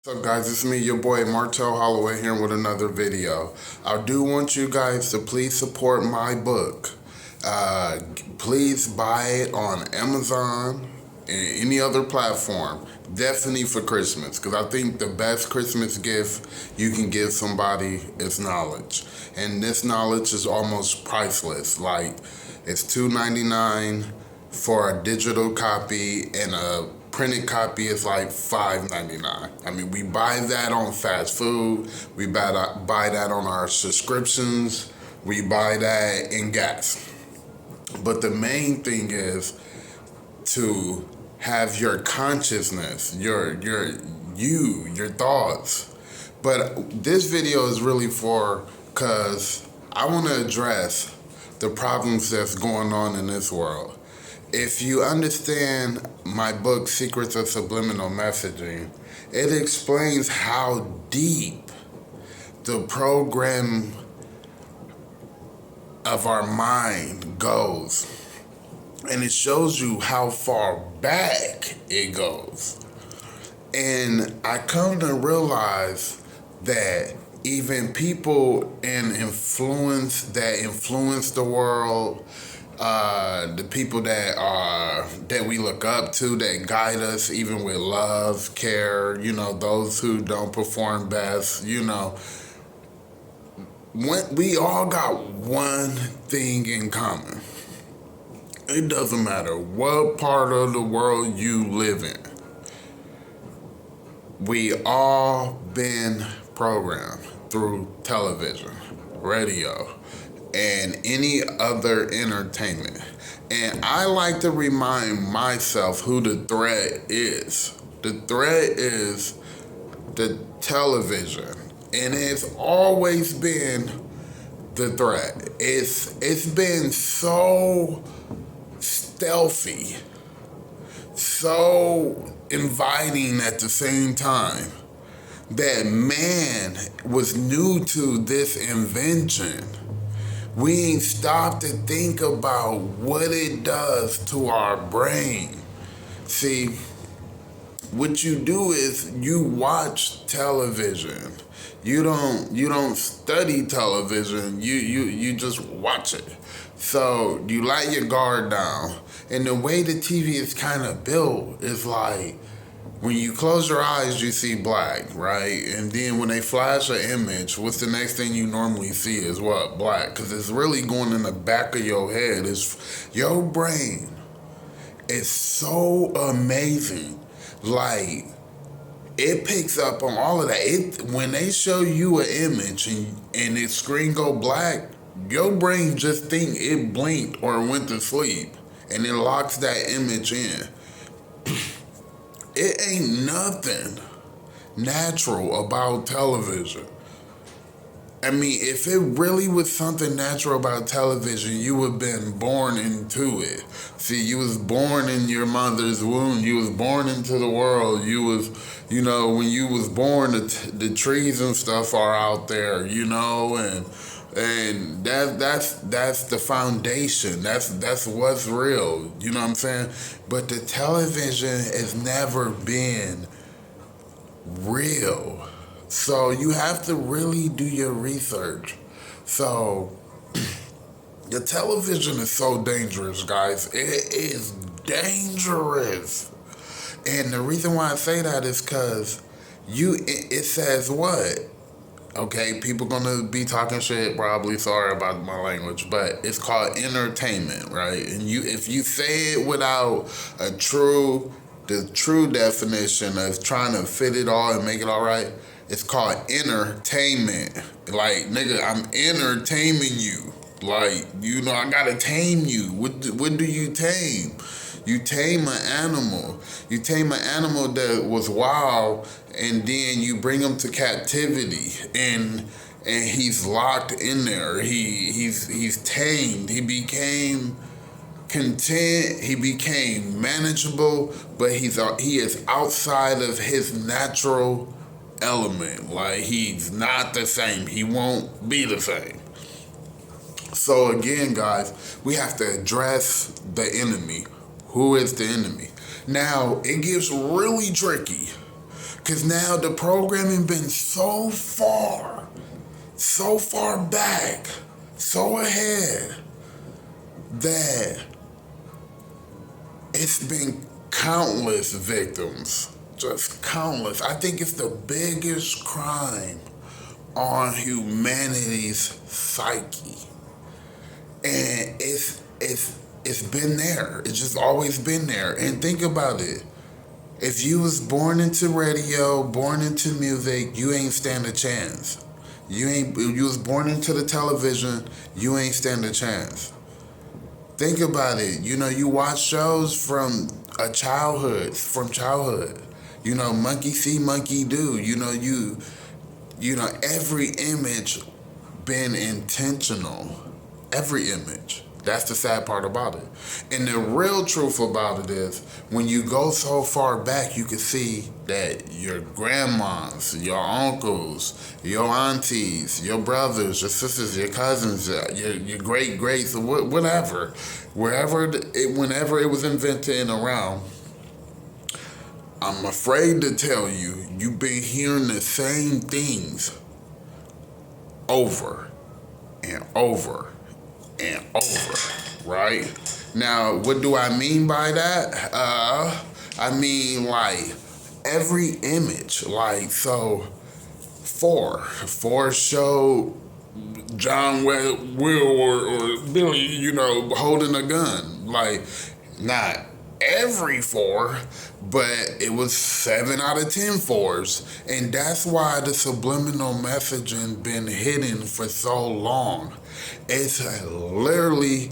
What's up guys, it's me, your boy Martel Holloway here with another video. I do want you guys to please support my book. Please buy it on Amazon and any other platform. Definitely for Christmas, because I think the best Christmas gift you can give somebody is knowledge. And this knowledge is almost priceless. Like, it's $2.99 for a digital copy, and a printed copy is like $5.99. I mean, we buy that on fast food, we buy that on our subscriptions, we buy that in gas. But the main thing is to have your consciousness, your thoughts. But this video is really for, because I want to address the problems that's going on in this world. If you understand my book, Secrets of Subliminal Messaging, it explains how deep the program of our mind goes. And it shows you how far back it goes. And I come to realize that even people in influence that influence the world, the people that we look up to, that guide us, even with love, care, those who don't perform best, we all got one thing in common. It doesn't matter what part of the world you live in. We all been programmed through television, radio, and any other entertainment. And I like to remind myself who the threat is. The threat is the television. And it's always been the threat. It's been so stealthy, so inviting at the same time, that man was new to this invention. We ain't stopped to think about what it does to our brain. See, what you do is you watch television. You don't study television. You just watch it. So you let your guard down. And the way the TV is kind of built is like, when you close your eyes, you see black, right? And then when they flash an image, what's the next thing you normally see is what? Black. Because it's really going in the back of your head. Your brain is so amazing. Like, it picks up on all of that. When they show you an image and its screen go black, your brain just think it blinked or went to sleep. And it locks that image in. It ain't nothing natural about television. I mean, if it really was something natural about television, you would have been born into it. See, you was born in your mother's womb. You was born into the world. You was, when you was born, the trees and stuff are out there, and that's the foundation. That's what's real. You know what I'm saying? But the television has never been real. So you have to really do your research. So the television is so dangerous, guys. It is dangerous. And the reason why I say that is because it says what? Okay, people gonna be talking shit, probably, sorry about my language, but it's called entertainment, right? And if you say it without the true definition of trying to fit it all and make it all right, it's called entertainment. Like, nigga, I'm entertaining you. Like, I gotta tame you. What do you tame? You tame an animal. You tame an animal that was wild, and then you bring him to captivity, and he's locked in there. He's tamed. He became content. He became manageable, but he is outside of his natural element. Like, he's not the same. He won't be the same. So again, guys, we have to address the enemy. Who is the enemy? Now, it gets really tricky Because now the programming been so far back, so ahead, that it's been countless victims. Just countless. I think it's the biggest crime on humanity's psyche. And it's been there. It's just always been there. And think about it. If you was born into radio, born into music, you ain't stand a chance. You was born into the television, you ain't stand a chance. Think about it. You know, you watch shows from childhood. You know, monkey see, monkey do. You know, every image been intentional. Every image. That's the sad part about it. And the real truth about it is, when you go so far back, you can see that your grandmas, your uncles, your aunties, your brothers, your sisters, your cousins, your great-greats, whatever, whenever it was invented and around, I'm afraid to tell you, you've been hearing the same things over and over and over, right? Now, what do I mean by that? I mean, like, every image. Like, so, Four showed John Will or Billy, you know, holding a gun. Like, not every four, but it was 7 out of 10 fours. And that's why the subliminal messaging been hidden for so long. It's literally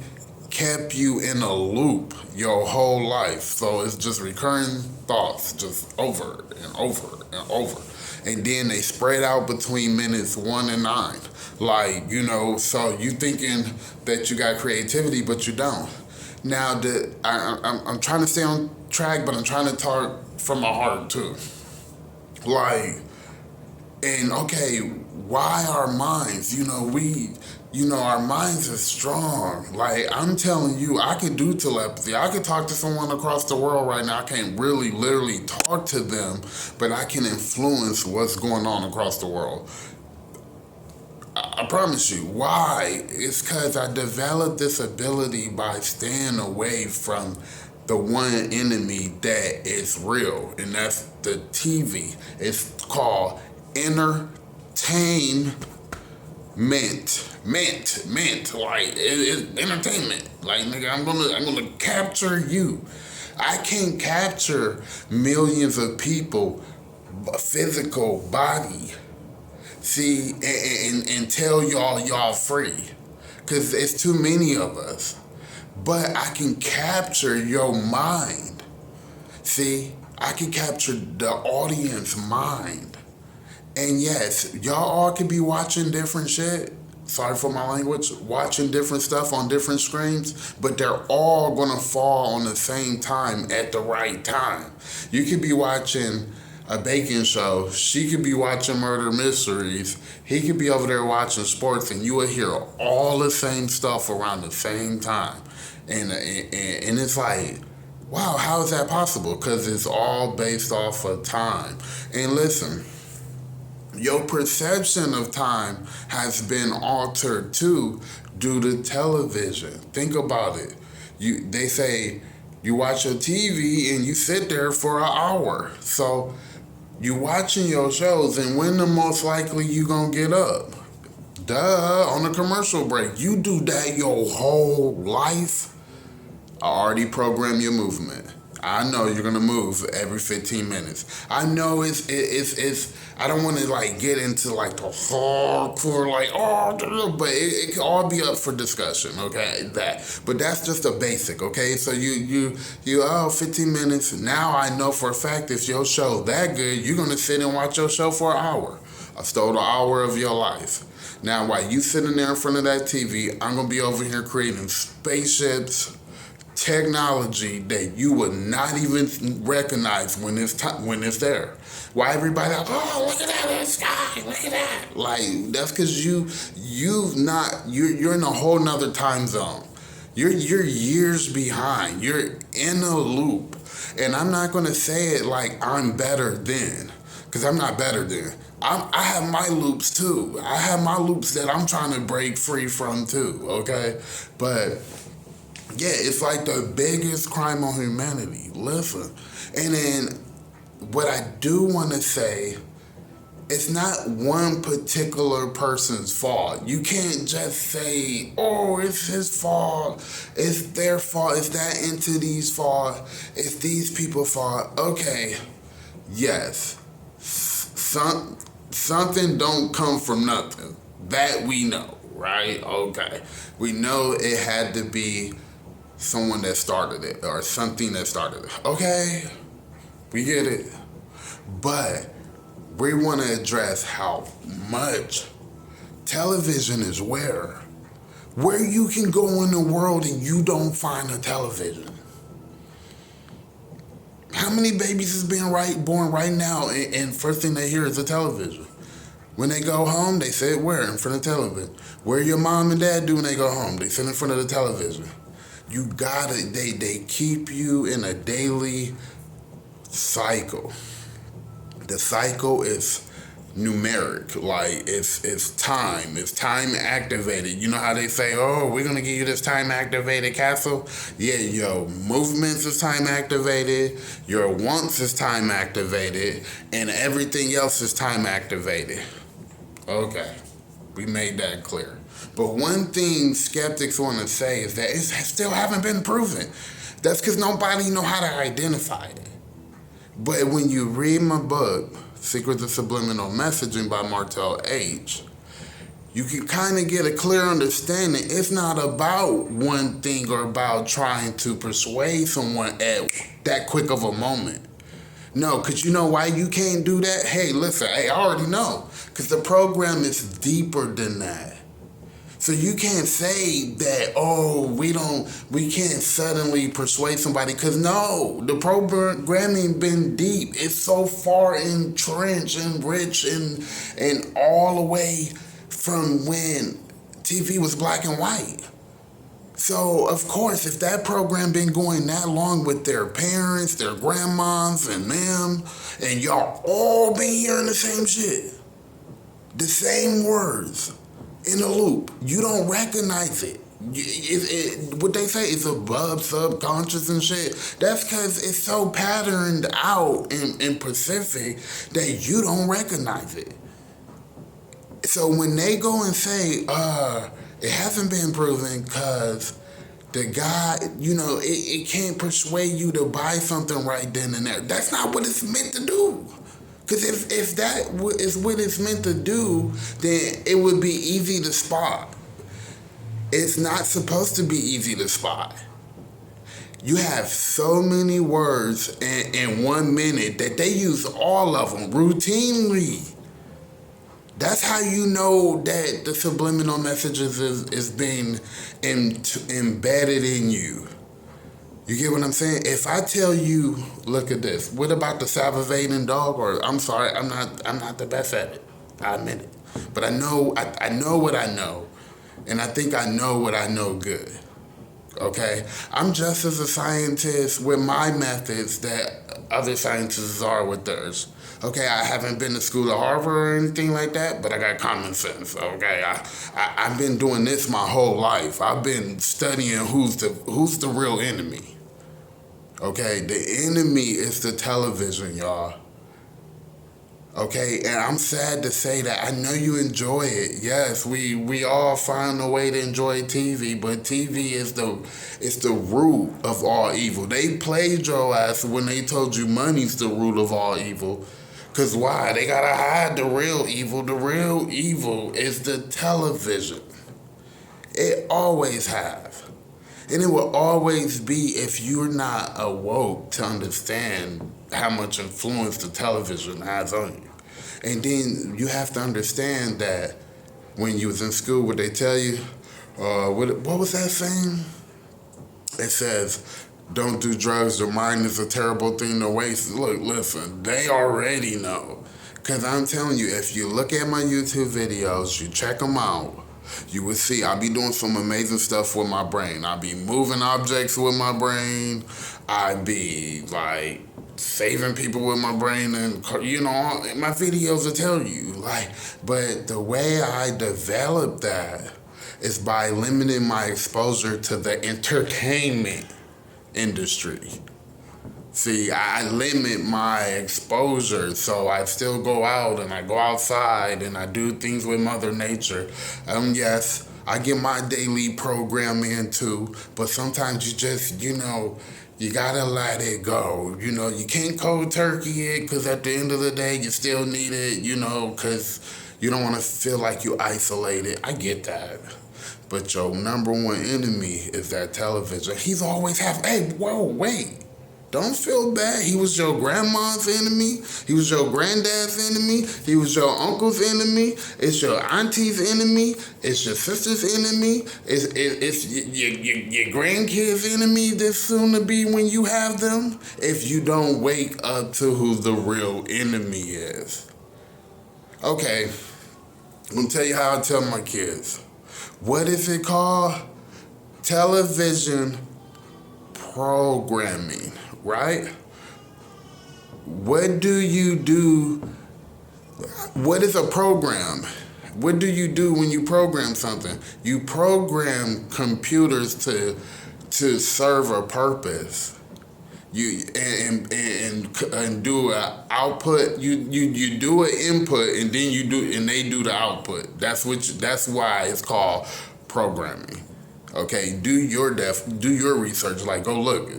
kept you in a loop your whole life. So it's just recurring thoughts, just over and over and over. And then they spread out between minutes 1 and 9. Like, you know, so you thinking that you got creativity, but you don't. Now, I'm trying to stay on track, but I'm trying to talk from my heart too. Like, and okay, why our minds? Our minds are strong. Like, I'm telling you, I can do telepathy. I could talk to someone across the world right now. I can't really literally talk to them, but I can influence what's going on across the world. I promise you. Why? It's because I developed this ability by staying away from the one enemy that is real, and that's the TV. It's called entertainment. Like, it's entertainment. Like, nigga, I'm gonna capture you. I can't capture millions of people, physical body. See, and tell y'all free, because it's too many of us. But I can capture your mind. See, I can capture the audience mind. And yes, y'all all could be watching different shit. Sorry for my language. Watching different stuff on different screens, but they're all gonna fall on the same time at the right time. You could be watching a baking show. She could be watching murder mysteries. He could be over there watching sports, and you will hear all the same stuff around the same time. And it's like, wow, how is that possible? Because it's all based off of time. And listen, your perception of time has been altered too due to television. Think about it. They say you watch your TV and you sit there for an hour. So you watching your shows, and when the most likely you gonna get up? Duh, on a commercial break. You do that your whole life. I already programmed your movement. I know you're gonna move every 15 minutes. I know it's I don't want to like get into like the hardcore but it can all be up for discussion, okay? But that's just a basic, okay? So you 15 minutes. Now I know for a fact if your show that good, you're gonna sit and watch your show for an hour. I stole the hour of your life. Now while you sitting there in front of that TV, I'm gonna be over here creating spaceships, technology that you would not even recognize when it's there. Why everybody like, oh, look at that sky, look at that. Like, that's because you're in a whole nother time zone. You're years behind. You're in a loop. And I'm not gonna say it like I'm better than. Because I'm not better than. I have my loops too. I have my loops that I'm trying to break free from too, okay? But yeah, it's like the biggest crime on humanity. Listen. And then what I do want to say, it's not one particular person's fault. You can't just say, oh, it's his fault, it's their fault, it's that entity's fault, it's these people's fault. Okay, yes. Something don't come from nothing. That we know, right? Okay. We know it had to be someone that started it or something that started it. Okay. We get it. But we want to address how much television is where you can go in the world and you don't find a television. How many babies is being born right now and first thing they hear is a television? When they go home, they sit where? In front of the television. Where your mom and dad do when they go home? They sit in front of the television. You gotta, they keep you in a daily cycle. The cycle is numeric, like it's time activated. You know how they say, oh, we're gonna give you this time activated castle? Yeah, your movements is time activated, your wants is time activated, and everything else is time activated. Okay, we made that clear. But one thing skeptics want to say is that it still haven't been proven. That's because nobody know how to identify it. But when you read my book, Secrets of Subliminal Messaging by Martel H., you can kind of get a clear understanding. It's not about one thing or about trying to persuade someone at that quick of a moment. No, because you know why you can't do that? Hey, listen, I already know. Because the program is deeper than that. So you can't say that, oh, we can't suddenly persuade somebody, because no, the programming been deep. It's so far entrenched and rich and all the way from when TV was black and white. So, of course, if that program been going that long with their parents, their grandmas, and them, and y'all all been hearing the same shit, the same words, in a loop, you don't recognize it. What they say is above subconscious and shit. That's because it's so patterned out in Pacific that you don't recognize it. So when they go and say, it hasn't been proven because the guy, it can't persuade you to buy something right then and there. That's not what it's meant to do. Because if that is what it's meant to do, then it would be easy to spot. It's not supposed to be easy to spot. You have so many words in 1 minute that they use all of them routinely. That's how you know that the subliminal messages is being embedded in you. You get what I'm saying? If I tell you, look at this. What about the salivating dog? Or I'm sorry, I'm not the best at it. I admit it. But I know what I know, and I think I know what I know good. Okay? I'm just as a scientist with my methods that other scientists are with theirs. Okay, I haven't been to school at Harvard or anything like that, but I got common sense. Okay, I've been doing this my whole life. I've been studying who's the real enemy. Okay, the enemy is the television, y'all. Okay, and I'm sad to say that. I know you enjoy it. Yes, we all find a way to enjoy TV, but TV is the root of all evil. They played your ass when they told you money's the root of all evil. Because why? They gotta hide the real evil. The real evil is the television. It always have. And it will always be if you're not awoke to understand how much influence the television has on you. And then you have to understand that when you was in school, what they tell you, what was that saying? It says, don't do drugs, the mind is a terrible thing to waste. Look, listen, they already know. Because I'm telling you, if you look at my YouTube videos, you check them out, you will see I be doing some amazing stuff with my brain. I be moving objects with my brain. I be like saving people with my brain, and my videos will tell you. But the way I developed that is by limiting my exposure to the entertainment industry. See, I limit my exposure, so I still go out and I go outside and I do things with Mother Nature. Yes, I get my daily program in too, but sometimes you just, you gotta let it go. You can't cold turkey it, because at the end of the day, you still need it, because you don't want to feel like you isolated. I get that. But your number one enemy is that television. He's always hey, whoa, wait. Don't feel bad. He was your grandma's enemy. He was your granddad's enemy. He was your uncle's enemy. It's your auntie's enemy. It's your sister's enemy. It's your grandkids' enemy that's soon to be when you have them. If you don't wake up to who the real enemy is. Okay, I'm going to tell you how I tell my kids. What is it called? Television programming. Right? What do you do? What is a program? What do you do when you program something? You program computers to serve a purpose. You and do an output. You do an input, and then they do the output. That's why it's called programming. Okay, do your research. Go look.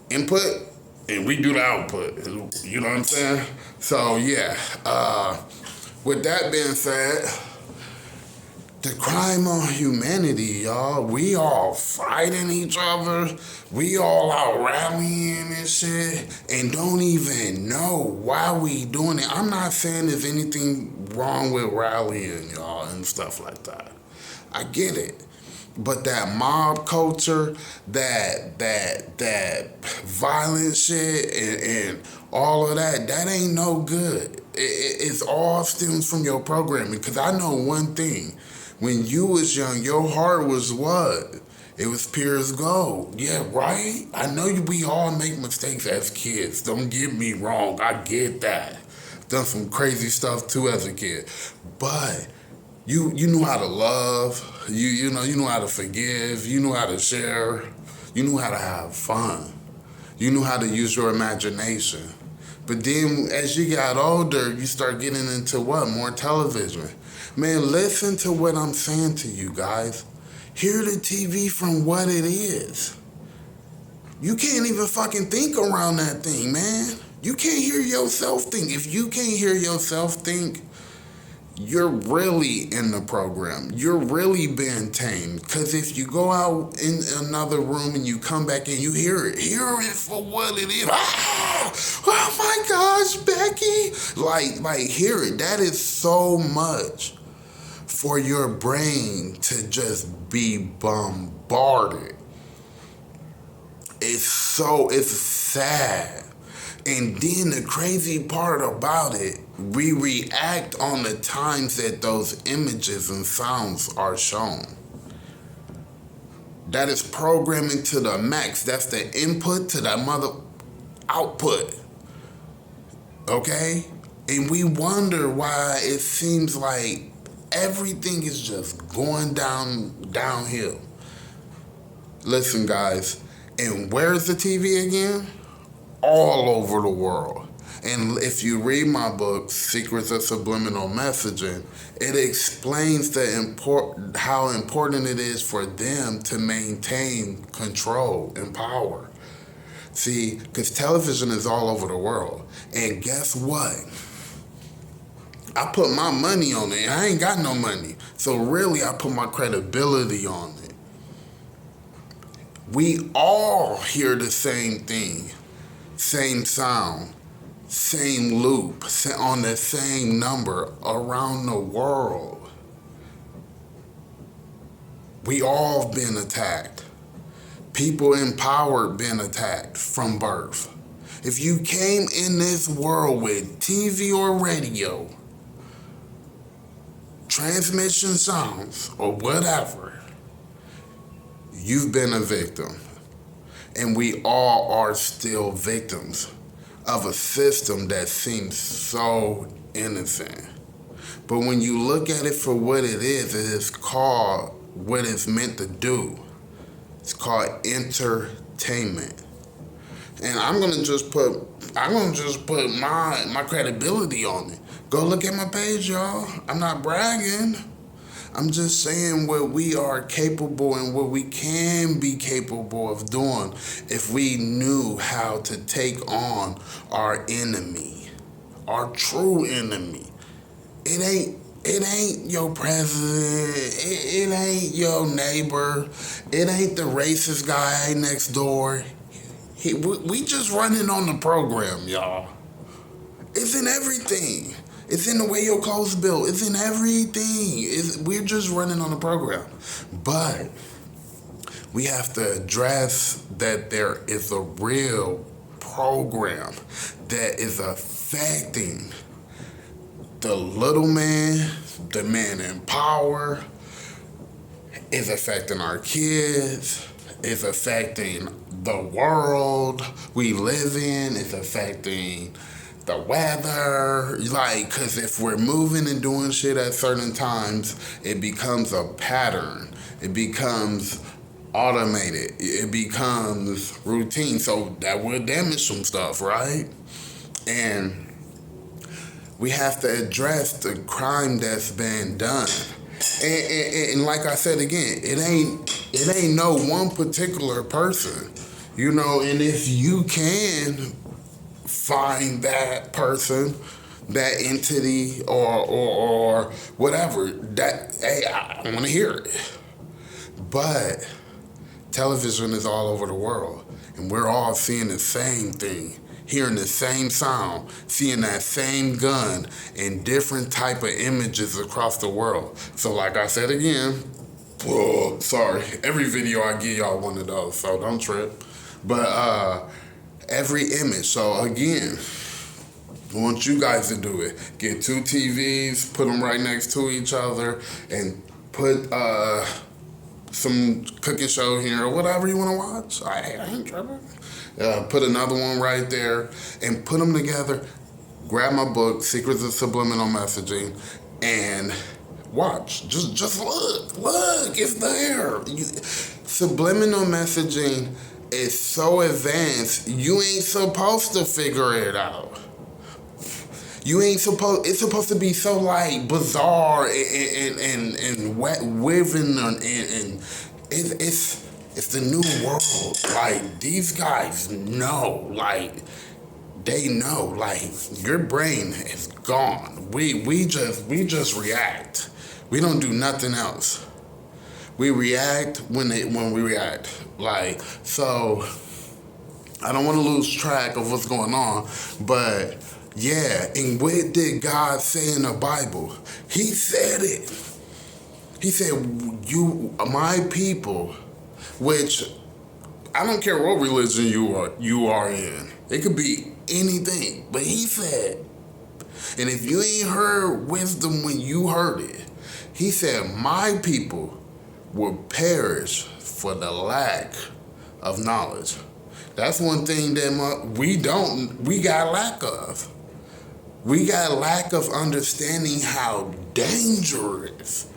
Input, and we do the output. You know what I'm saying? So, yeah. With that being said, the crime on humanity, y'all. We all fighting each other. We all out rallying and shit, and don't even know why we doing it. I'm not saying there's anything wrong with rallying, y'all, and stuff like that. I get it. But that mob culture, that violent shit, and all of that ain't no good. It's all stems from your programming. Because I know one thing. When you was young, your heart was what? It was pure as gold. Yeah, right? I know we all make mistakes as kids. Don't get me wrong. I get that. Done some crazy stuff too as a kid. But you knew how to love. You knew how to forgive. You knew how to share. You knew how to have fun. You knew how to use your imagination. But then as you got older, you start getting into what? More television. Man, listen to what I'm saying to you guys. Hear the TV from what it is. You can't even fucking think around that thing, man. You can't hear yourself think. If you can't hear yourself think, you're really in the program. You're really being tamed. Because if you go out in another room and you come back and you hear it for what it is. Oh my gosh, Becky. Like hear it. That is so much for your brain to just be bombarded. It's sad. And then the crazy part about it, we react on the times that those images and sounds are shown. That is programming to the max. That's the input to the mother output. Okay? And we wonder why it seems like everything is just going downhill. Listen, guys, and where's the TV again? All over the world. And if you read my book, Secrets of Subliminal Messaging, it explains how important it is for them to maintain control and power. See, because television is all over the world. And guess what? I put my money on it. I ain't got no money. So really, I put my credibility on it. We all hear the same thing. Same sound, same loop, on the same number around the world. We all been attacked. People in power been attacked from birth. If you came in this world with TV or radio, transmission sounds, or whatever, you've been a victim. And we all are still victims of a system that seems so innocent. But when you look at it for what it is called what it's meant to do. It's called entertainment. And I'm gonna just put my credibility on it. Go look at my page, y'all. I'm not bragging. I'm just saying what we are capable and what we can be capable of doing if we knew how to take on our enemy, our true enemy. It ain't your president. It ain't your neighbor. It ain't the racist guy next door. We just running on the program, y'all. It's in everything. It's in the way your clothes built. It's in everything. We're just running on the program. But we have to address that there is a real program that is affecting the little man, the man in power, is affecting our kids, is affecting the world we live in, it's affecting the weather. Like, because if we're moving and doing shit at certain times, it becomes a pattern. It becomes automated. It becomes routine. So that will damage some stuff, right? And we have to address the crime that's been done. And like I said again, it ain't no one particular person, you know. And if you can find that person, that entity, or whatever, that, hey, I want to hear it. But television is all over the world, and we're all seeing the same thing, hearing the same sound, seeing that same gun in different type of images across the world. So like I said again, sorry, every video I give y'all one of those, so don't trip. But every image. So again, I want you guys to do it. Get 2 TVs, put them right next to each other, and put some cooking show here or whatever you want to watch. I ain't tripping. Put another one right there and put them together. Grab my book, Secrets of Subliminal Messaging, and watch. Just look, it's there. Subliminal messaging is so advanced, you ain't supposed to figure it out. It's supposed to be so like bizarre and waving and it's the new world. Like, these guys know, like, they know, like, your brain is gone. We just react. We don't do nothing else. We react when we react. Like, so I don't want to lose track of what's going on, but yeah, and what did God say in the Bible? He said it. He said, you, my people, which I don't care what religion you are in. It could be anything. But he said, and if you ain't heard wisdom when you heard it, he said, my people will perish for the lack of knowledge. That's one thing that we got lack of. We got lack of understanding how dangerous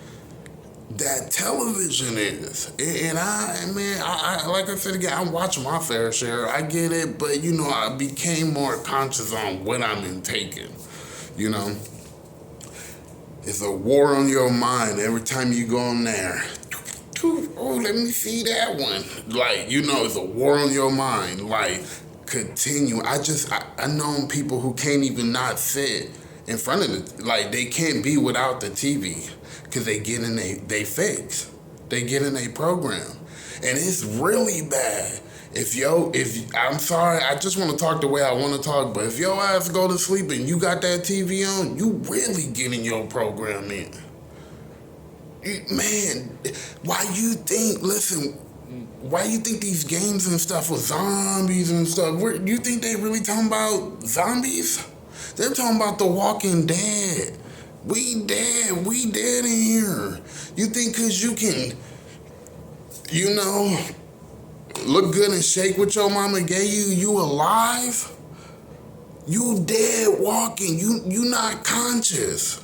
that television is. And I like I said again, I'm watching my fair share. I get it, but you know, I became more conscious on what I'm intaking. You know, it's a war on your mind every time you go in there. Oh, let me see that one. Like, you know, it's a war on your mind. Like, continue. I know people who can't even not sit in front of it. Like, they can't be without the TV because they get in they fix. They get in a program. And it's really bad. If I'm sorry, I just want to talk the way I want to talk, but if your ass go to sleep and you got that TV on, you really getting your program in. Man, why you think these games and stuff with zombies and stuff, you think they really talking about zombies? They're talking about The Walking Dead. We dead in here. You think because you can, you know, look good and shake what your mama gave you, you alive? You dead walking. You not conscious.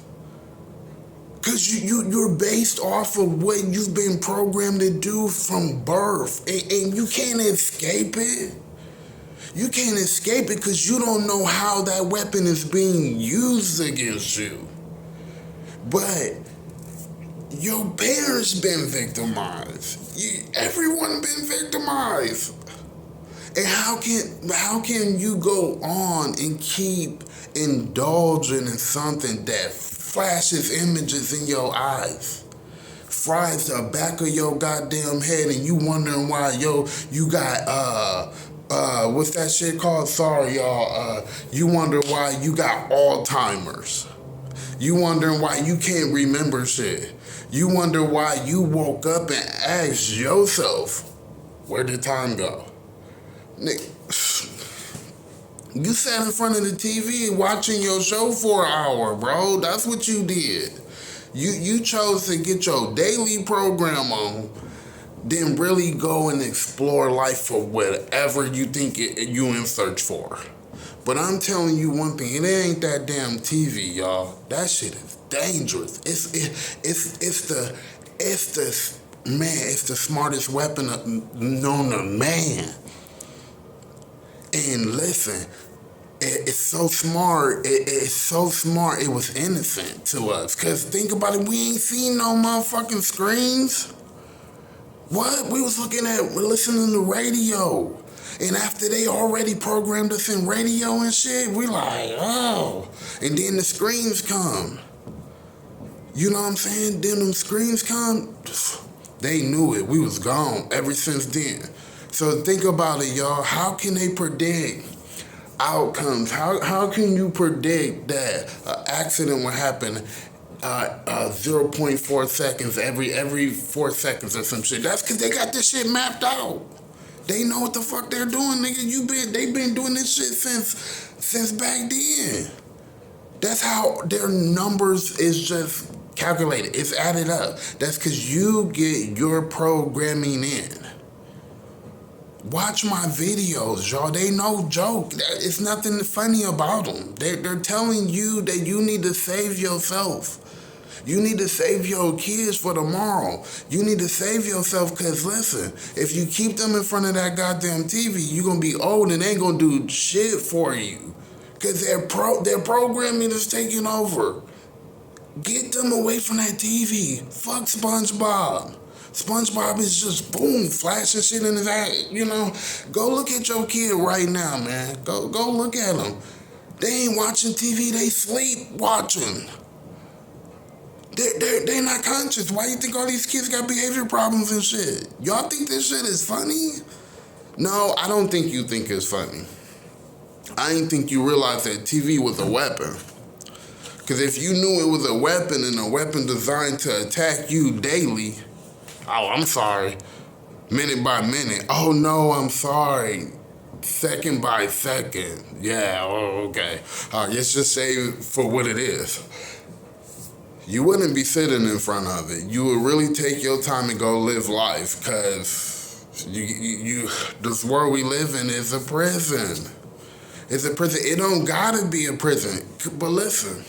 Because you're based off of what you've been programmed to do from birth. And you can't escape it. You can't escape it because you don't know how that weapon is being used against you. But your parents been victimized. Everyone been victimized. And how can you go on and keep indulging in something that flashes images in your eyes, fries the back of your goddamn head, and you wondering why you got what's that shit called? Sorry, y'all. You wonder why you got Alzheimer's. You wondering why you can't remember shit. You wonder why you woke up and asked yourself, where did time go? You sat in front of the TV watching your show for an hour, bro. That's what you did. You chose to get your daily program on, then really go and explore life for whatever you think you in search for. But I'm telling you one thing, it ain't that damn TV, y'all. That shit is dangerous. It's the smartest weapon known to man. And listen, it's so smart. It's so smart. It was innocent to us. Cause think about it, we ain't seen no motherfucking screens. What? We was listening to radio. And after they already programmed us in radio and shit, we like, oh. And then the screens come. You know what I'm saying? Then them screens come. They knew it. We was gone ever since then. So think about it, y'all. How can they predict outcomes? How can you predict that an accident will happen 0.4 seconds every 4 seconds or some shit? That's because they got this shit mapped out. They know what the fuck they're doing, nigga. They been doing this shit since back then. That's how their numbers is just calculated. It's added up. That's because you get your programming in. Watch my videos, y'all. They no joke. It's nothing funny about them. They're telling you that you need to save yourself. You need to save your kids for tomorrow. You need to save yourself because, listen, if you keep them in front of that goddamn TV, you're going to be old and they ain't going to do shit for you because their programming is taking over. Get them away from that TV. Fuck SpongeBob. SpongeBob is just, boom, flashing shit in his eye, you know. Go look at your kid right now, man. Go look at them. They ain't watching TV. They sleep watching. They're not conscious. Why you think all these kids got behavior problems and shit? Y'all think this shit is funny? No, I don't think you think it's funny. I didn't think you realized that TV was a weapon. Because if you knew it was a weapon and a weapon designed to attack you daily, oh, I'm sorry, minute by minute. Oh, no, I'm sorry, second by second. Yeah, oh, okay. Let's just say for what it is. You wouldn't be sitting in front of it. You would really take your time and go live life because this world we live in is a prison. It's a prison. It don't gotta be a prison. But listen,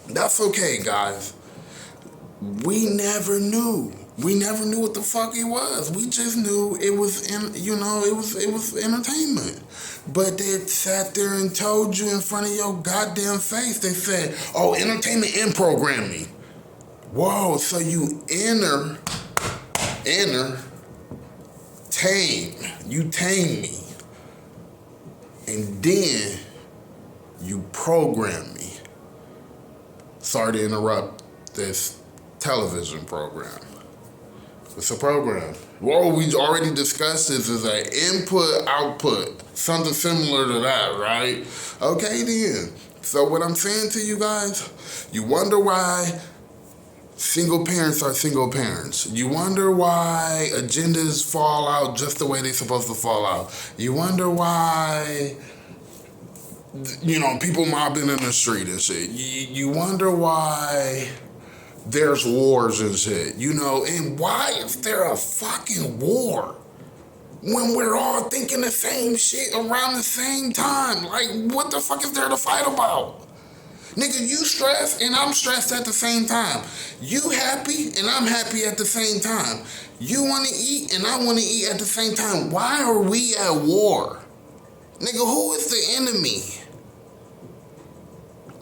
that's okay, guys. We never knew. We never knew what the fuck it was. We just knew it was, it was entertainment. But they sat there and told you in front of your goddamn face. They said, oh, entertainment and programming. Whoa, so you tame me. And then you program me. Sorry to interrupt this television program. It's a program. Whoa, we already discussed this as an input-output. Something similar to that, right? Okay then. So what I'm saying to you guys, you wonder why single parents are single parents. You wonder why agendas fall out just the way they're supposed to fall out. You wonder why, people mobbing in the street and shit. You wonder why there's wars and shit, and why is there a fucking war? when we're all thinking the same shit around the same time? Like, what the fuck is there to fight about? Nigga, you stressed and I'm stressed at the same time. You happy and I'm happy at the same time. You want to eat and I want to eat at the same time. Why are we at war? Nigga, who is the enemy?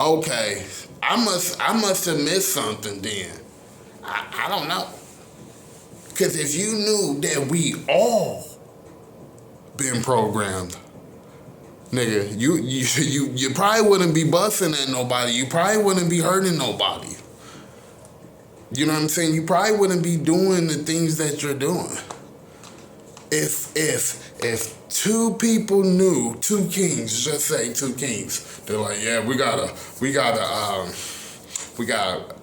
Okay, I must have missed something then. I don't know. Because if you knew that we all been programmed, nigga, you probably wouldn't be busting at nobody. You probably wouldn't be hurting nobody. You know what I'm saying? You probably wouldn't be doing the things that you're doing. If two people knew, two kings, just say two kings, they're like, yeah, we got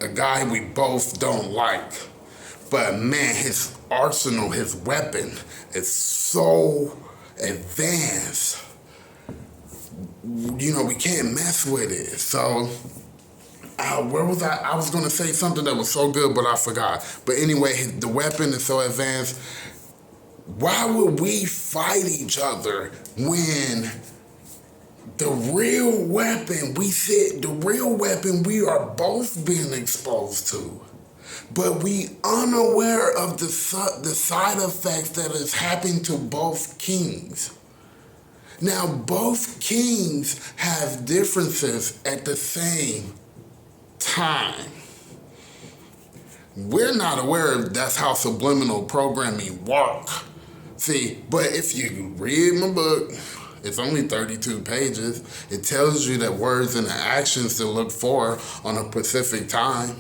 a guy we both don't like, but man, his arsenal, his weapon is so advanced. You know, we can't mess with it. So, where was I? I was gonna say something that was so good, but I forgot. But anyway, the weapon is so advanced. Why would we fight each other when the real weapon we are both being exposed to, but we unaware of the side effects that is happening to both kings? Now, both kings have differences at the same time. We're not aware that's how subliminal programming works. See, but if you read my book, it's only 32 pages. It tells you that words and the actions to look for on a specific time.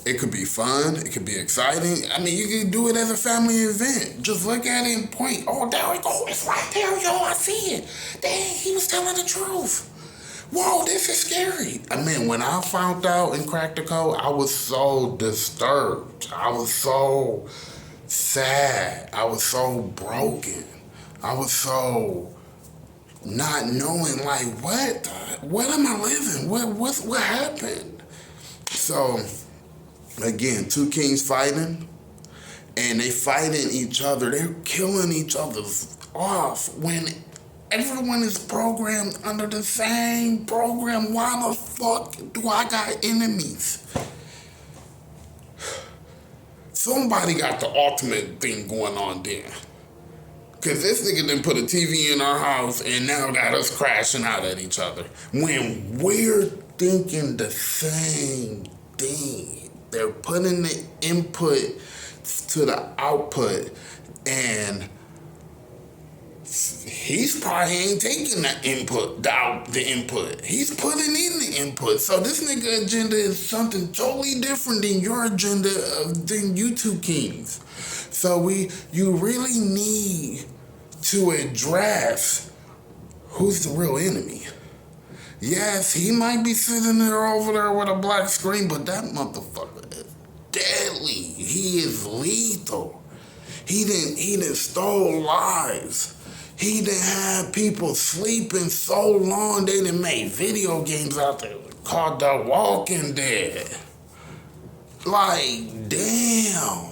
It could be fun. It could be exciting. I mean, you can do it as a family event. Just look at it and point. Oh, there we go. It's right there, yo. I see it. Dang, he was telling the truth. Whoa, this is scary. I mean, when I found out and cracked the code, I was so disturbed. I was so sad. I was so broken. I was so not knowing, like, what am I living? What happened? So, again, two kings fighting, and they fighting each other. They're killing each other off when everyone is programmed under the same program. Why the fuck do I got enemies? Somebody got the ultimate thing going on there. Because this nigga done put a TV in our house and now got us crashing out at each other. When we're thinking the same thing. They're putting the input to the output, and he's probably ain't taking the input, the input. He's putting in the input. So this nigga agenda is something totally different than your agenda than you two kings. So you really need to address who's the real enemy. Yes, he might be sitting there over there with a black screen, but that motherfucker is deadly. He is lethal. He done stole lives. He done had people sleeping so long they done made video games out there called The Walking Dead. Like, damn.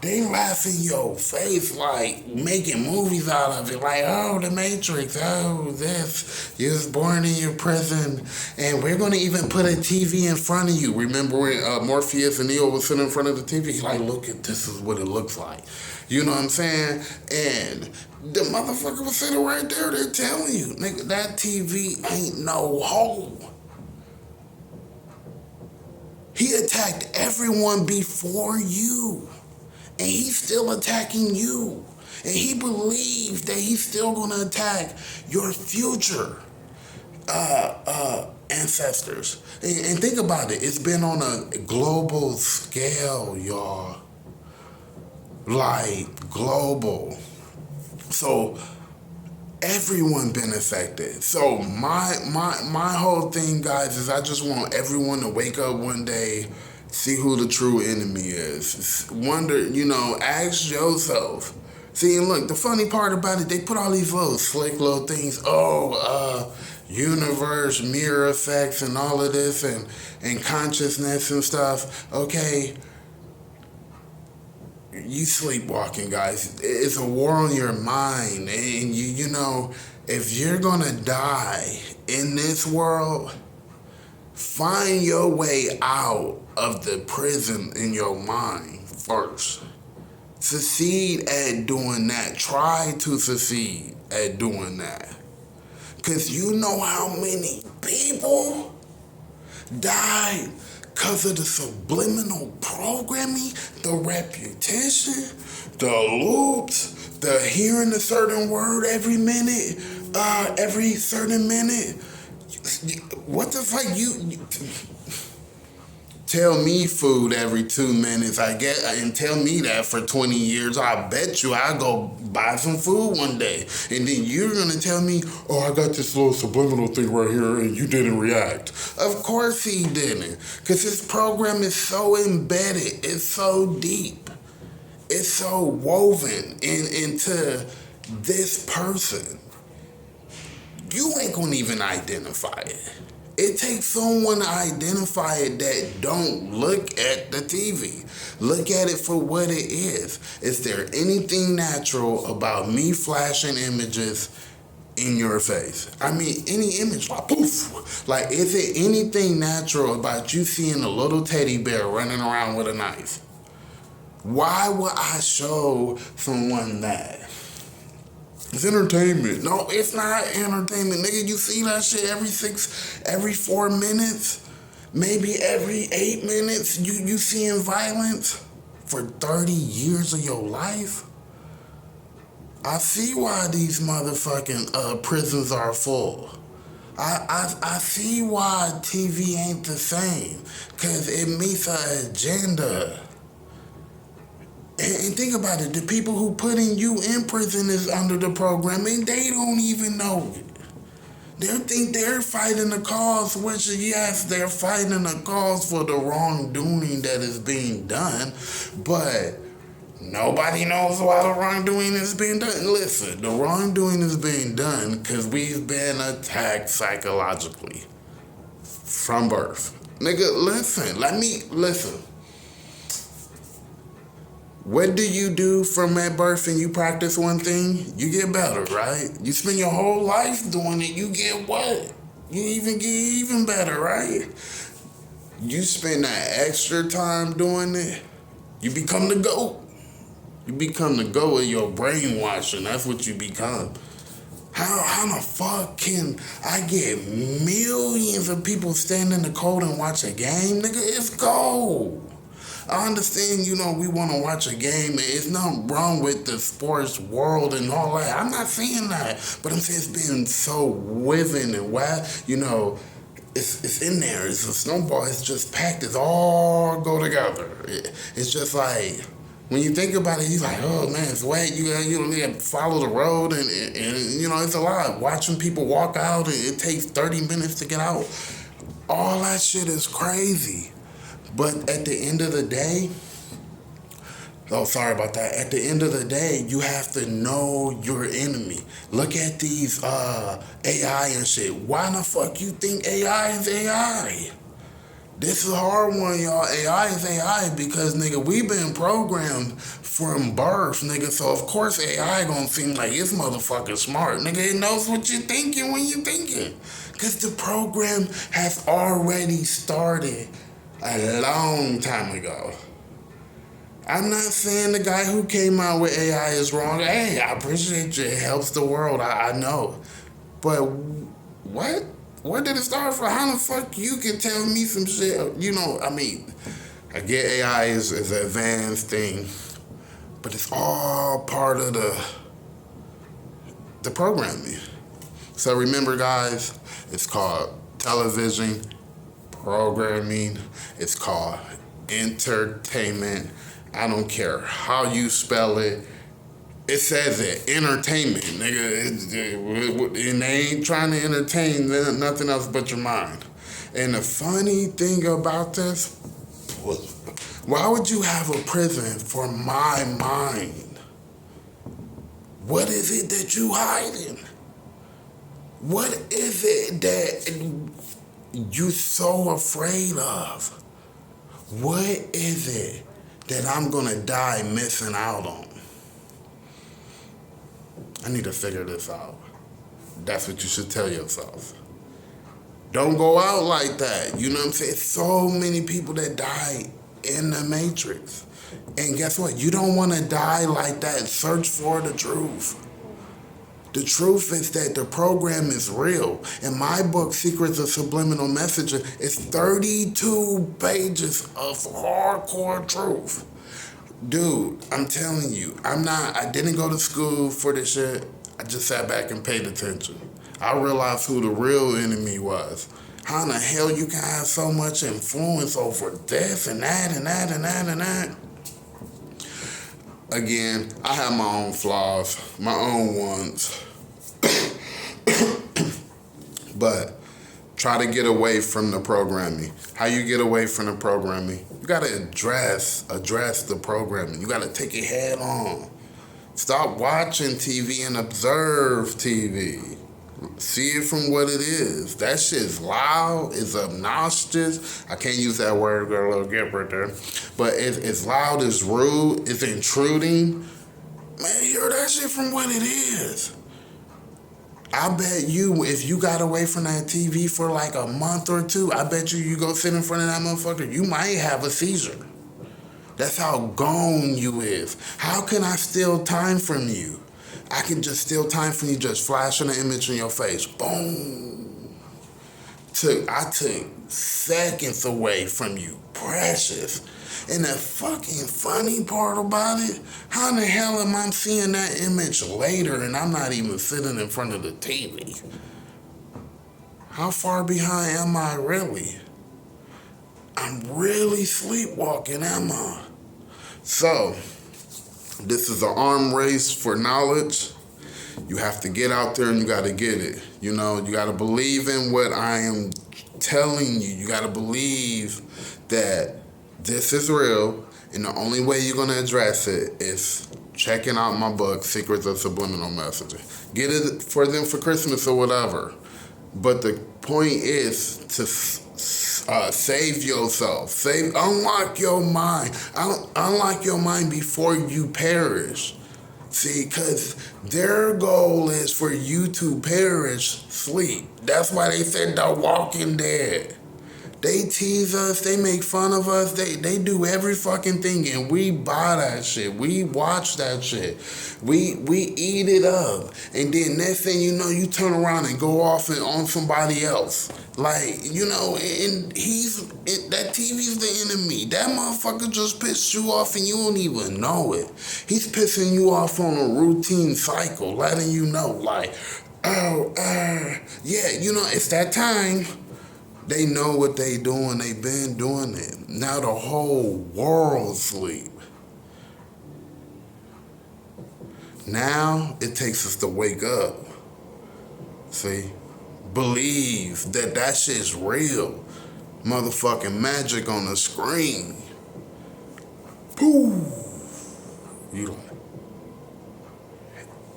They laugh in your face, like making movies out of it. Like, oh, The Matrix, oh, this. You was born in your prison, and we're going to even put a TV in front of you. Remember when Morpheus and Neo was sitting in front of the TV? He's like, look, this is what it looks like. You know what I'm saying? And the motherfucker was sitting right there. They're telling you, nigga, that TV ain't no hole. He attacked everyone before you. And he's still attacking you. And he believes that he's still going to attack your future ancestors. And think about it. It's been on a global scale, y'all. Like, global. So, everyone been affected. So, my whole thing, guys, is I just want everyone to wake up one day, see who the true enemy is. Wonder, ask yourself. See, and look, the funny part about it, they put all these little slick little things. Universe, mirror effects, and all of this, and consciousness and stuff. Okay. You sleepwalking, guys. It's a war on your mind, and you know, if you're gonna die in this world, find your way out of the prison in your mind first. Succeed at doing that. Try to succeed at doing that. Because you know how many people died because of the subliminal programming, the repetition, the loops, the hearing a certain word every minute, every certain minute. What the fuck you tell me food every 2 minutes? I get and tell me that for 20 years. I bet you I go buy some food one day, and then you're gonna tell me, "Oh, I got this little subliminal thing right here, and you didn't react." Of course he didn't, cause his program is so embedded. It's so deep. It's so woven into this person. You ain't gonna even identify it. It takes someone to identify it that don't look at the TV. Look at it for what it is. Is there anything natural about me flashing images in your face? I mean, any image, like poof. Like, is it anything natural about you seeing a little teddy bear running around with a knife? Why would I show someone that? It's entertainment. No, it's not entertainment, nigga. You see that shit every 4 minutes, maybe every 8 minutes. You seeing violence for 30 years of your life. I see why these motherfucking prisons are full. I see why TV ain't the same, cause it meets an agenda. And think about it, the people who putting you in prison is under the program, and they don't even know it. They think they're fighting a cause, which, yes, they're fighting a cause for the wrongdoing that is being done, but nobody knows why the wrongdoing is being done. Listen, the wrongdoing is being done because we've been attacked psychologically from birth. Nigga, listen. What do you do from at birth and you practice one thing? You get better, right? You spend your whole life doing it, you get what? You even get even better, right? You spend that extra time doing it, you become the GOAT. You become the GOAT of your brainwashing. That's what you become. How the fuck can I get millions of people stand in the cold and watch a game? Nigga, it's cold. I understand, we want to watch a game. There's nothing wrong with the sports world and all that. I'm not saying that. But I'm saying it's been so woven and wild. It's in there. It's a snowball. It's just packed. It's all go together. It's just like, when you think about it, you're like, oh man, it's wet. You gotta follow the road. And it's a lot. Watching people walk out, it takes 30 minutes to get out. All that shit is crazy. But at the end of the day, At the end of the day, you have to know your enemy. Look at these AI and shit. Why the fuck you think AI is AI? This is a hard one, y'all. AI is AI because, nigga, we've been programmed from birth, nigga. So, of course, AI gonna seem like it's motherfucking smart. Nigga, it knows what you're thinking when you're thinking. Because the program has already started a long time ago. I'm not saying the guy who came out with AI is wrong. Hey, I appreciate you. It helps the world. I know. But what? Where did it start from? How the fuck you can tell me some shit? I get AI is an advanced thing, but it's all part of the programming. So remember, guys, it's called television programming. It's called entertainment. I don't care how you spell it. It says it, entertainment, nigga. And they ain't trying to entertain nothing else but your mind. And the funny thing about this, why would you have a prison for my mind? What is it that you hiding? What is it that you so afraid of? What is it that I'm gonna die missing out on. I need to figure this out. That's what you should tell yourself. Don't go out like that. You know what I'm saying? So many people that die in the Matrix. And guess what? You don't want to die like that. Search for the truth. The truth is that the program is real. In my book, Secrets of Subliminal Messaging, it's 32 pages of hardcore truth. Dude, I'm telling you, I didn't go to school for this shit. I just sat back and paid attention. I realized who the real enemy was. How in the hell you can have so much influence over this and that and that and that and that? Again, I have my own flaws, my own ones. But try to get away from the programming. How you get away from the programming? You gotta address the programming. You gotta take it head on. Stop watching TV and observe TV. See it from what it is. That shit's loud, it's obnoxious. I can't use that word, got a little gap right there. But it's loud, it's rude, it's intruding. Man, hear that shit from what it is. I bet you, if you got away from that TV for like a month or two, I bet you go sit in front of that motherfucker, you might have a seizure. That's how gone you is. How can I steal time from you? I can just steal time from you, just flashing an image in your face. Boom. I took seconds away from you. Precious. And the fucking funny part about it, how in the hell am I seeing that image later and I'm not even sitting in front of the TV? How far behind am I really? I'm really sleepwalking, am I? So, this is an arm race for knowledge. You have to get out there and you got to get it. You know, you got to believe in what I am telling you. You got to believe that this is real, and the only way you're going to address it is checking out my book, Secrets of Subliminal Messaging. Get it for them for Christmas or whatever. But the point is to save yourself. Unlock your mind. Unlock your mind before you perish. See, because their goal is for you to perish, sleep. That's why they said The Walking Dead. They tease us, they make fun of us, they do every fucking thing, and we buy that shit. We watch that shit. We eat it up. And then next thing you know, you turn around and go off and on somebody else. Like, you know, and that TV's the enemy. That motherfucker just pissed you off and you don't even know it. He's pissing you off on a routine cycle, letting you know, like, yeah, you know, it's that time. They know what they doing. They've been doing it. Now the whole world sleep. Now it takes us to wake up. See? Believe that shit's real. Motherfucking magic on the screen. Poof. You like,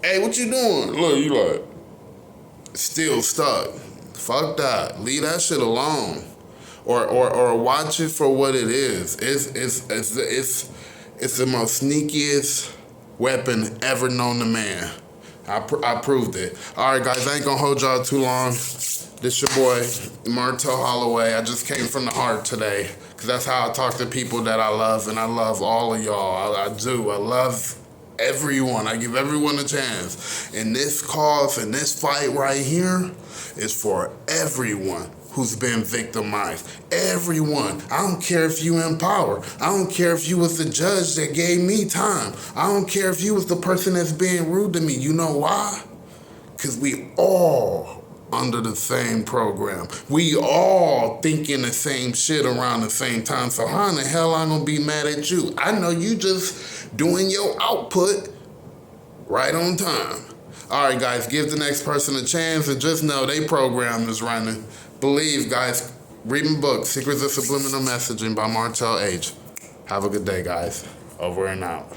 hey, what you doing? Look, you like, still stuck. Fuck that. Leave that shit alone. Or watch it for what it is. It's the most sneakiest weapon ever known to man. I proved it. Alright guys, I ain't gonna hold y'all too long. This your boy, Martel Holloway. I just came from the heart today. Cause that's how I talk to people that I love, and I love all of y'all. I do. I love everyone. I give everyone a chance. And this cause and this fight right here is for everyone who's been victimized. Everyone. I don't care if you in power. I don't care if you was the judge that gave me time. I don't care if you was the person that's being rude to me. You know why? Because we all under the same program. We all thinking the same shit around the same time. So how in the hell I'm gonna be mad at you? I know you just doing your output right on time. All right, guys, give the next person a chance and just know they program is running. Believe, guys. Read my book, Secrets of Subliminal Messaging by Martel H. Have a good day, guys. Over and out.